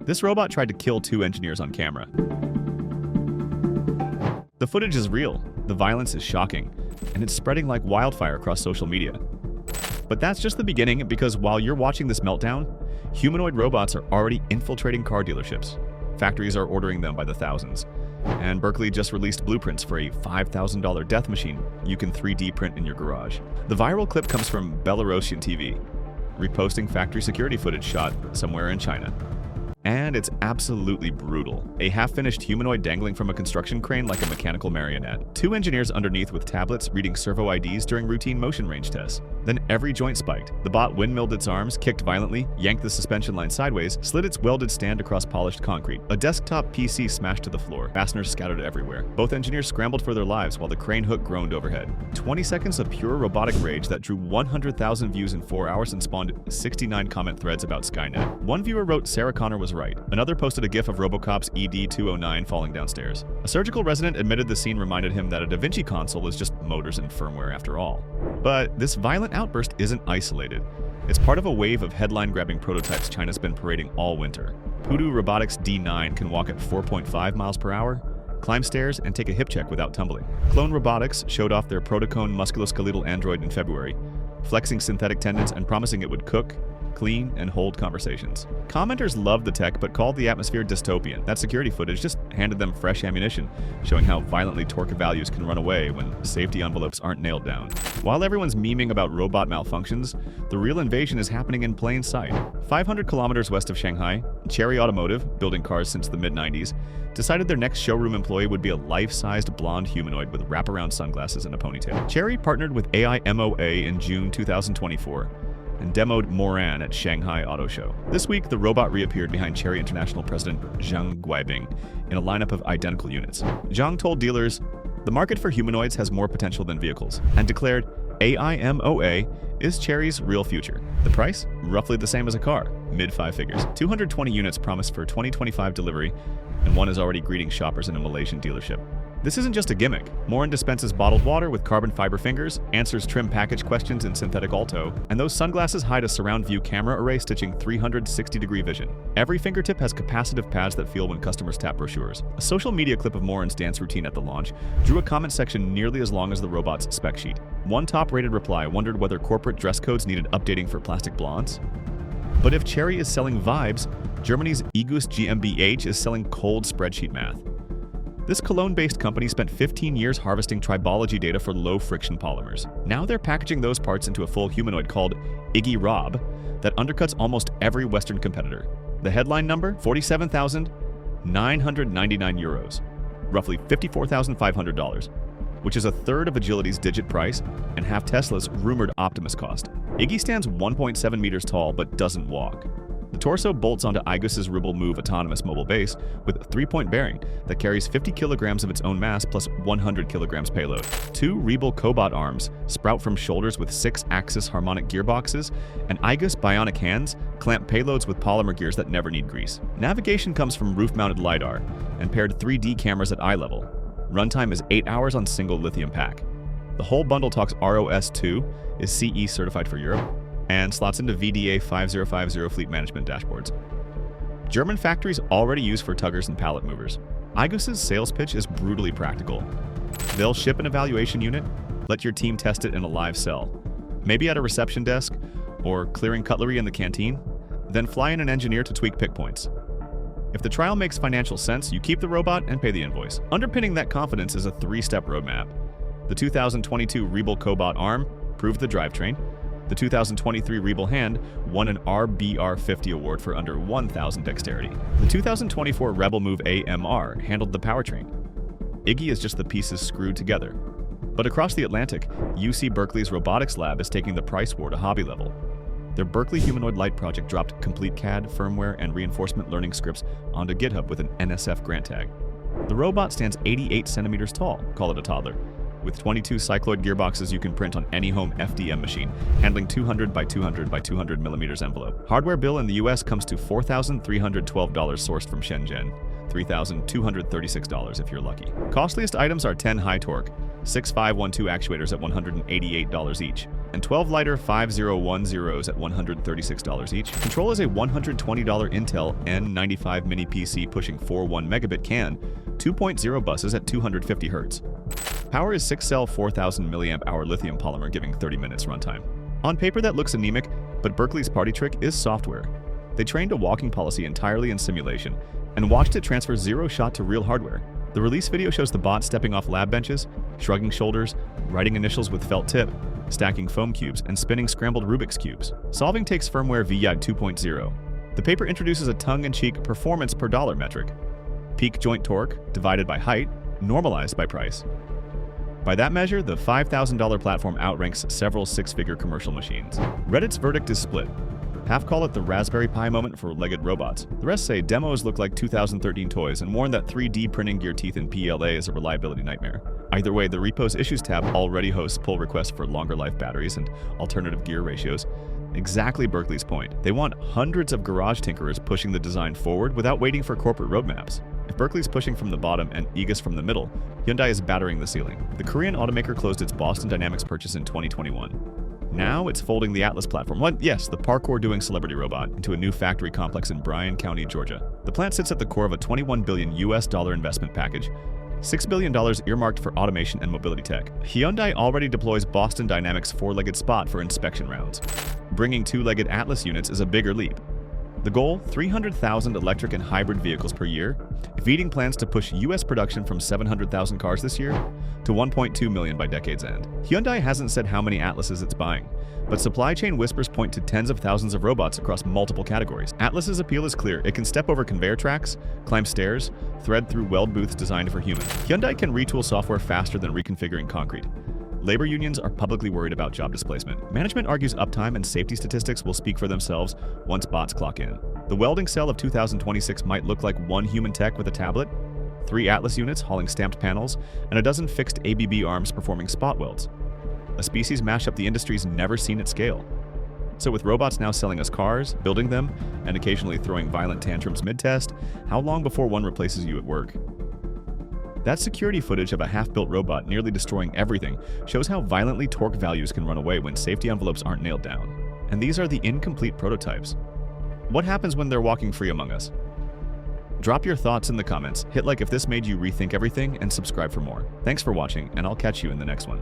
This robot tried to kill 2 engineers on camera. The footage is real, the violence is shocking, and it's spreading like wildfire across social media. But that's just the beginning, because while you're watching this meltdown, humanoid robots are already infiltrating car dealerships. Factories are ordering them by the thousands. And Berkeley just released blueprints for a $5,000 death machine you can 3D print in your garage. The viral clip comes from Belarusian TV, reposting factory security footage shot somewhere in China. And it's absolutely brutal. A half-finished humanoid dangling from a construction crane like a mechanical marionette. 2 engineers underneath with tablets reading servo IDs during routine motion range tests. Then every joint spiked. The bot windmilled its arms, kicked violently, yanked the suspension line sideways, slid its welded stand across polished concrete. A desktop PC smashed to the floor, fasteners scattered everywhere. Both engineers scrambled for their lives while the crane hook groaned overhead. 20 seconds of pure robotic rage that drew 100,000 views in 4 hours and spawned 69 comment threads about Skynet. One viewer wrote Sarah Connor was right. Another posted a gif of RoboCop's ED-209 falling downstairs. A surgical resident admitted the scene reminded him that a Da Vinci console is just motors and firmware after all. But this violent outburst isn't isolated. It's part of a wave of headline-grabbing prototypes China's been parading all winter. Pudu Robotics D9 can walk at 4.5 miles per hour, climb stairs, and take a hip check without tumbling. Clone Robotics showed off their Protocone musculoskeletal android in February, flexing synthetic tendons and promising it would cook, clean, and hold conversations. Commenters loved the tech but called the atmosphere dystopian. That security footage just handed them fresh ammunition, showing how violently torque values can run away when safety envelopes aren't nailed down. While everyone's memeing about robot malfunctions, the real invasion is happening in plain sight. 500 kilometers west of Shanghai, Chery Automotive, building cars since the mid-90s, decided their next showroom employee would be a life-sized blonde humanoid with wraparound sunglasses and a ponytail. Chery partnered with AIMOA in June 2024, and demoed Moran at Shanghai Auto Show. This week, the robot reappeared behind Chery International President Zhang Guibing in a lineup of identical units. Zhang told dealers, "The market for humanoids has more potential than vehicles," and declared AIMOA is Chery's real future. The price? Roughly the same as a car, mid-5 figures. 220 units promised for 2025 delivery, and one is already greeting shoppers in a Malaysian dealership. This isn't just a gimmick. Moran dispenses bottled water with carbon fiber fingers, answers trim package questions in synthetic alto, and those sunglasses hide a surround view camera array stitching 360-degree vision. Every fingertip has capacitive pads that feel when customers tap brochures. A social media clip of Moran's dance routine at the launch drew a comment section nearly as long as the robot's spec sheet. One top-rated reply wondered whether corporate dress codes needed updating for plastic blondes. But if Chery is selling vibes, Germany's Egus GmbH is selling cold spreadsheet math. This Cologne-based company spent 15 years harvesting tribology data for low-friction polymers. Now they're packaging those parts into a full humanoid called Iggy Rob that undercuts almost every Western competitor. The headline number? 47,999 euros, roughly $54,500, which is a third of Agility's digit price and half Tesla's rumored Optimus cost. Iggy stands 1.7 meters tall but doesn't walk. The torso bolts onto Igus's Ribble Move autonomous mobile base with a 3-point bearing that carries 50 kilograms of its own mass plus 100 kilograms payload. 2 Rebel Cobot arms sprout from shoulders with 6-axis harmonic gearboxes, and Igus bionic hands clamp payloads with polymer gears that never need grease. Navigation comes from roof-mounted LiDAR and paired 3D cameras at eye level. Runtime is 8 hours on single lithium pack. The whole bundle talks ROS2, is CE certified for Europe, and slots into VDA 5050 fleet management dashboards. German factories already use for tuggers and pallet movers. Igus's sales pitch is brutally practical. They'll ship an evaluation unit, let your team test it in a live cell, maybe at a reception desk or clearing cutlery in the canteen, then fly in an engineer to tweak pick points. If the trial makes financial sense, you keep the robot and pay the invoice. Underpinning that confidence is a 3-step roadmap. The 2022 Rebel Cobot arm proved the drivetrain. The 2023 Rebel hand won an RBR50 award for under 1,000 dexterity. The 2024 Rebel Move AMR handled the powertrain. Iggy is just the pieces screwed together. But across the Atlantic, UC Berkeley's robotics lab is taking the price war to hobby level. Their Berkeley Humanoid Light project dropped complete CAD, firmware, and reinforcement learning scripts onto GitHub with an NSF grant tag. The robot stands 88 centimeters tall, call it a toddler, with 22 cycloid gearboxes you can print on any home FDM machine, handling 200 by 200 by 200 millimeters envelope. Hardware bill in the US comes to $4,312 sourced from Shenzhen, $3,236 if you're lucky. Costliest items are 10 high torque, 6512 actuators at $188 each, and 12 lighter 5010s at $136 each. Control is a $120 Intel N95 mini PC pushing 4.1 megabit CAN, 2.0 buses at 250 Hz. Power is 6-cell 4000 mAh lithium polymer giving 30 minutes runtime. On paper that looks anemic, but Berkeley's party trick is software. They trained a walking policy entirely in simulation and watched it transfer zero shot to real hardware. The release video shows the bot stepping off lab benches, shrugging shoulders, writing initials with felt tip, stacking foam cubes, and spinning scrambled Rubik's cubes. Solving takes firmware VYAG 2.0. The paper introduces a tongue-in-cheek performance per dollar metric. Peak joint torque divided by height, normalized by price. By that measure, the $5,000 platform outranks several six-figure commercial machines. Reddit's verdict is split. Half call it the Raspberry Pi moment for legged robots. The rest say demos look like 2013 toys and warn that 3D printing gear teeth in PLA is a reliability nightmare. Either way, the Repos Issues tab already hosts pull requests for longer life batteries and alternative gear ratios. Exactly Berkeley's point. They want hundreds of garage tinkerers pushing the design forward without waiting for corporate roadmaps. If Berkeley's pushing from the bottom and Aegis from the middle, Hyundai is battering the ceiling. The Korean automaker closed its Boston Dynamics purchase in 2021. Now it's folding the Atlas platform, yes, the parkour-doing celebrity robot, into a new factory complex in Bryan County, Georgia. The plant sits at the core of a $21 billion investment package, $6 billion earmarked for automation and mobility tech. Hyundai already deploys Boston Dynamics' four-legged Spot for inspection rounds. Bringing two-legged Atlas units is a bigger leap. The goal, 300,000 electric and hybrid vehicles per year. Veeting plans to push U.S. production from 700,000 cars this year to 1.2 million by decade's end. Hyundai hasn't said how many Atlases it's buying, but supply chain whispers point to tens of thousands of robots across multiple categories. Atlas's appeal is clear. It can step over conveyor tracks, climb stairs, thread through weld booths designed for humans. Hyundai can retool software faster than reconfiguring concrete. Labor unions are publicly worried about job displacement. Management argues uptime and safety statistics will speak for themselves once bots clock in. The welding cell of 2026 might look like one human tech with a tablet, 3 Atlas units hauling stamped panels, and a dozen fixed ABB arms performing spot welds. A species mashup the industry's never seen at scale. So with robots now selling us cars, building them, and occasionally throwing violent tantrums mid-test, how long before one replaces you at work? That security footage of a half-built robot nearly destroying everything shows how violently torque values can run away when safety envelopes aren't nailed down. And these are the incomplete prototypes. What happens when they're walking free among us? Drop your thoughts in the comments, hit like if this made you rethink everything, and subscribe for more. Thanks for watching, and I'll catch you in the next one.